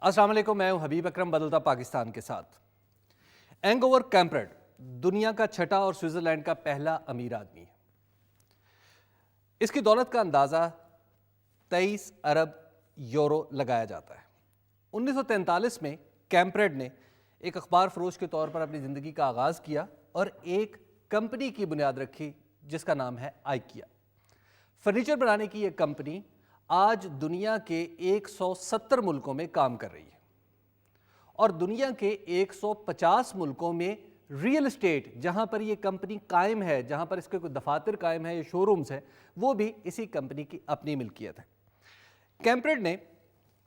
السلام علیکم، میں ہوں حبیب اکرم بدلتا پاکستان کے ساتھ۔ اینگوور کیمپرڈ دنیا کا چھٹا اور سوئٹزرلینڈ کا پہلا امیر آدمی ہے۔ اس کی دولت کا اندازہ 23 ارب یورو لگایا جاتا ہے۔ 1943 میں کیمپرڈ نے ایک اخبار فروش کے طور پر اپنی زندگی کا آغاز کیا اور ایک کمپنی کی بنیاد رکھی جس کا نام ہے آئیکیا۔ فرنیچر بنانے کی یہ کمپنی آج دنیا کے 170 ملکوں میں کام کر رہی ہے اور دنیا کے 150 ملکوں میں ریئل اسٹیٹ جہاں پر یہ کمپنی قائم ہے، جہاں پر اس کے کوئی دفاتر قائم ہے یا شو رومز ہیں، وہ بھی اسی کمپنی کی اپنی ملکیت ہے۔ کیمپرڈ نے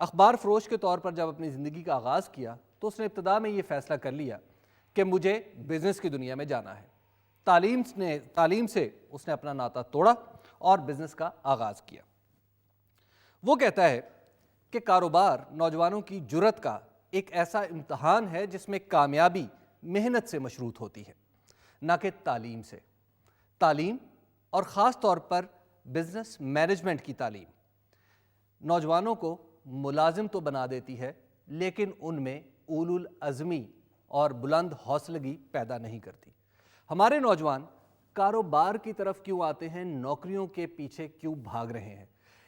اخبار فروش کے طور پر جب اپنی زندگی کا آغاز کیا تو اس نے ابتدا میں یہ فیصلہ کر لیا کہ مجھے بزنس کی دنیا میں جانا ہے۔ تعلیم سے اس نے اپنا ناطہ توڑا اور بزنس کا آغاز کیا۔ وہ کہتا ہے کہ کاروبار نوجوانوں کی جرأت کا ایک ایسا امتحان ہے جس میں کامیابی محنت سے مشروط ہوتی ہے، نہ کہ تعلیم سے۔ تعلیم اور خاص طور پر بزنس مینجمنٹ کی تعلیم نوجوانوں کو ملازم تو بنا دیتی ہے لیکن ان میں اولو العزمی اور بلند حوصلگی پیدا نہیں کرتی۔ ہمارے نوجوان کاروبار کی طرف کیوں آتے ہیں، نوکریوں کے پیچھے کیوں بھاگ رہے ہیں؟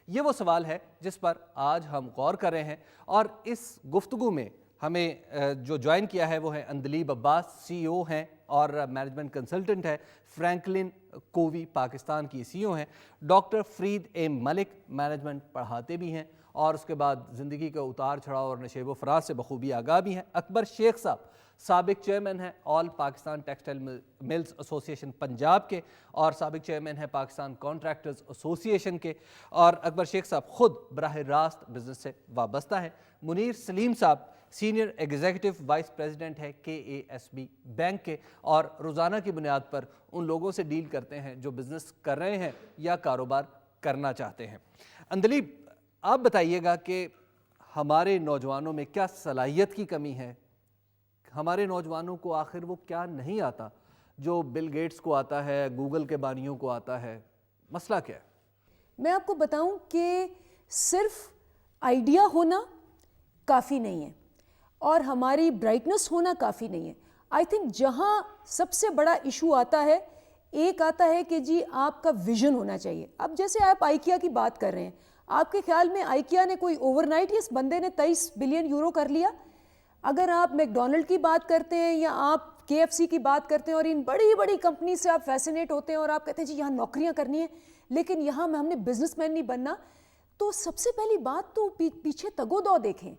یہ وہ سوال ہے جس پر آج ہم غور کر رہے ہیں، اور اس گفتگو میں ہمیں جو جوائن کیا ہے وہ ہے اندلیب عباس، سی او ہیں اور مینجمنٹ کنسلٹنٹ ہے، فرینکلن کووی پاکستان کی سی او ہیں، ڈاکٹر فرید اے ملک مینجمنٹ پڑھاتے بھی ہیں اور اس کے بعد زندگی کا اتار چڑھاؤ اور نشیب و فراز سے بخوبی آگاہ بھی ہیں، اکبر شیخ صاحب سابق چیئرمین ہیں آل پاکستان ٹیکسٹائل ملز ایسوسی ایشن پنجاب کے اور سابق چیئرمین ہیں پاکستان کانٹریکٹرز ایسوسی ایشن کے، اور اکبر شیخ صاحب خود براہ راست بزنس سے وابستہ ہیں۔ منیر سلیم صاحب سینئر ایگزیکٹو وائس پریزیڈنٹ ہے KASB بینک کے اور روزانہ کی بنیاد پر ان لوگوں سے ڈیل کرتے ہیں جو بزنس کر رہے ہیں یا کاروبار کرنا چاہتے ہیں۔ اندلیب، آپ بتائیے گا کہ ہمارے نوجوانوں میں کیا صلاحیت کی کمی ہے؟ ہمارے نوجوانوں کو آخر وہ کیا نہیں آتا جو بل گیٹس کو آتا ہے، گوگل کے بانیوں کو آتا ہے؟ مسئلہ کیا ہے؟ میں آپ کو بتاؤں کہ صرف آئیڈیا ہونا کافی نہیں ہے اور ہماری برائٹنس ہونا کافی نہیں ہے۔ آئی تھنک جہاں سب سے بڑا ایشو آتا ہے، ایک آتا ہے کہ جی آپ کا ویژن ہونا چاہیے۔ اب جیسے آپ آئیکیا کی بات کر رہے ہیں، آپ کے خیال میں آئیکیا نے کوئی اوور نائٹ ہی اس بندے نے 23 بلین یورو کر لیا؟ اگر آپ میک ڈونلڈ کی بات کرتے ہیں یا آپ KFC کی بات کرتے ہیں اور ان بڑی بڑی کمپنی سے آپ فیسینیٹ ہوتے ہیں اور آپ کہتے ہیں جی یہاں نوکریاں کرنی ہیں لیکن یہاں ہم نے بزنس مین نہیں بننا، تو سب سے پہلی بات تو پیچھے تگ و دو دیکھیں۔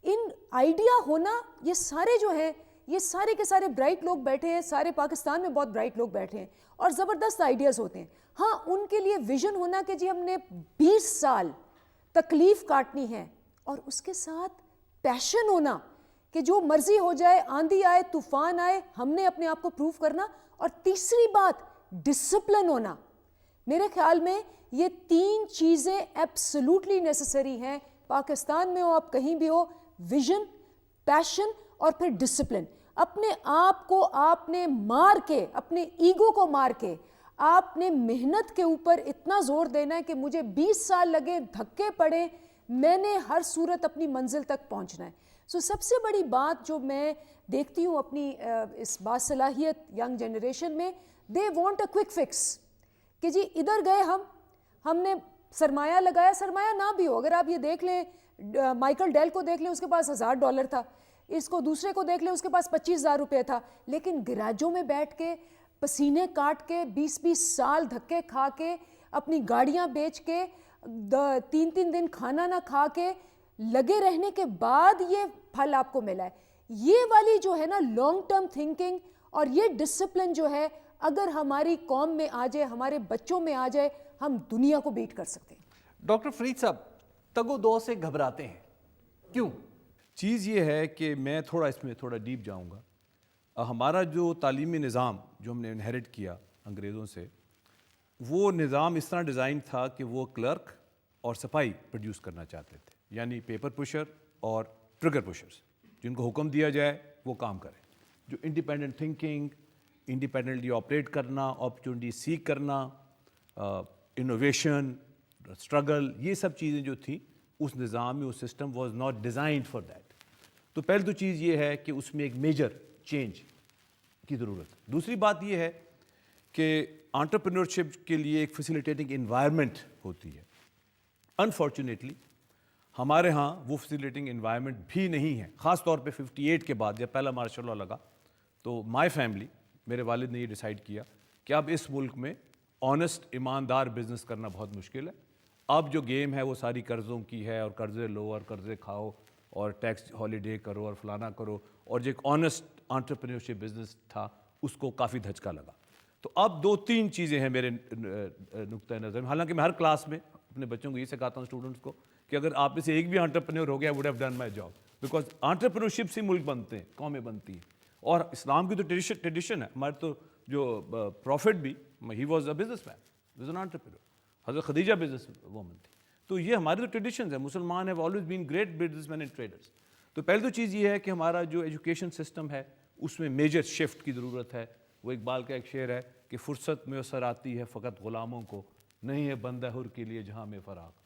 ان آئیڈیا ہونا، یہ سارے جو ہیں یہ سارے کے سارے برائٹ لوگ بیٹھے ہیں، سارے پاکستان میں بہت برائٹ لوگ بیٹھے ہیں اور زبردست آئیڈیاز ہوتے ہیں۔ ہاں، ان کے لیے ویژن ہونا کہ جی ہم نے 20 سال تکلیف کاٹنی ہے، اور اس کے ساتھ پیشن ہونا کہ جو مرضی ہو جائے، آندھی آئے طوفان آئے، ہم نے اپنے آپ کو پروف کرنا۔ اور تیسری بات ڈسپلن ہونا۔ میرے خیال میں یہ 3 چیزیں ایبسلیوٹلی نیسیسری ہیں، پاکستان میں ہو آپ کہیں بھی ہو، ویژن، پیشن اور پھر ڈسپلن۔ اپنے آپ کو آپ نے مار کے، اپنے ایگو کو مار کے آپ نے محنت کے اوپر اتنا زور دینا ہے کہ مجھے 20 سال لگے، دھکے پڑے، میں نے ہر صورت اپنی منزل تک پہنچنا ہے۔ سب سے بڑی بات جو میں دیکھتی ہوں اپنی اس باصلاحیت ینگ جنریشن میں، they want a quick fix کہ جی ادھر گئے ہم نے سرمایہ لگایا، سرمایہ نہ بھی ہو، اگر آپ یہ دیکھ لیں مائیکل ڈیل کو دیکھ لیں، اس کے پاس $1000 تھا، اس کو دوسرے کو دیکھ لیں اس کے پاس $25,000 تھا، لیکن گراجوں میں بیٹھ کے پسینے کاٹ کے 20 سال دھکے کھا کے اپنی گاڑیاں بیچ کے 3 دن کھانا نہ کھا کے لگے رہنے کے بعد یہ پھل آپ کو ملا ہے۔ یہ والی جو ہے نا لانگ ٹرم تھنکنگ اور یہ ڈسپلن جو ہے، اگر ہماری قوم میں آ جائے، ہمارے بچوں میں آ جائے، ہم دنیا کو بیٹ کر سکتے ہیں۔ ڈاکٹر فرید صاحب، تگ و دو سے گھبراتے ہیں کیوں؟ چیز یہ ہے کہ میں اس میں تھوڑا ڈیپ جاؤں گا۔ ہمارا جو تعلیمی نظام جو ہم نے انہیرٹ کیا انگریزوں سے، وہ نظام اس طرح ڈیزائن تھا کہ وہ کلرک اور سپاہی پروڈیوس کرنا چاہتے تھے، یعنی پیپر پشر اور ٹریگر پشرز، جن کو حکم دیا جائے وہ کام کریں، جو انڈیپینڈنٹ تھنکنگ، انڈیپینڈنٹلی آپریٹ کرنا، اپرچونٹی سیک کرنا، انوویشن، اسٹرگل، یہ سب چیزیں جو تھیں اس نظام میں، اس system was not designed for that. تو پہلی تو چیز یہ ہے کہ اس میں ایک میجر چینج کی ضرورت ہے. دوسری بات یہ ہے کہ انٹرپرینورشپ کے لیے ایک فیسیلیٹیٹنگ انوائرمنٹ ہوتی ہے. انفارچونیٹلی ہمارے ہاں وہ فیسیلیٹنگ انوائرمنٹ بھی نہیں ہے, خاص طور پہ 58 کے بعد جب پہلا مارشل لا لگا تو مائی فیملی, میرے والد نے یہ ڈیسائیڈ کیا کہ اب اس ملک میں آنیسٹ ایماندار بزنس کرنا بہت مشکل ہے. اب جو گیم ہے وہ ساری قرضوں کی ہے, اور قرضے لو اور قرضے کھاؤ اور ٹیکس ہالیڈے کرو اور فلانا کرو, اور جو ایک آنیسٹ انٹرپرینورشپ بزنس تھا اس کو کافی دھچکا لگا. تو اب 2-3 چیزیں ہیں میرے نقطۂ نظر میں. حالانکہ میں ہر کلاس میں اپنے بچوں کو یہ سکھاتا ہوں, اسٹوڈنٹس کو, کہ اگر آپ میں سے ایک بھی انٹرپرینور ہو گیا, would have done my job, because entrepreneurship سے ملک بنتے ہیں, قومیں بنتی ہیں. اور اسلام کی تو ٹریڈیشن ہے, ہمارے تو جو پروفٹ بھی, he was a business man, was an entrepreneur. حضرت خدیجہ بزنس وومن تھی. تو یہ ہماری تو ٹریڈیشنز ہیں. مسلمان have always been great business man and traders. تو پہلی تو چیز یہ ہے کہ ہمارا جو ایجوکیشن سسٹم ہے اس میں میجر شفٹ کی ضرورت ہے. وہ اقبال کا ایک شعر ہے کہ فرصت میسر آتی ہے فقط غلاموں کو, نہیں ہے بندہ حر کے لیے جہاں میں فراق.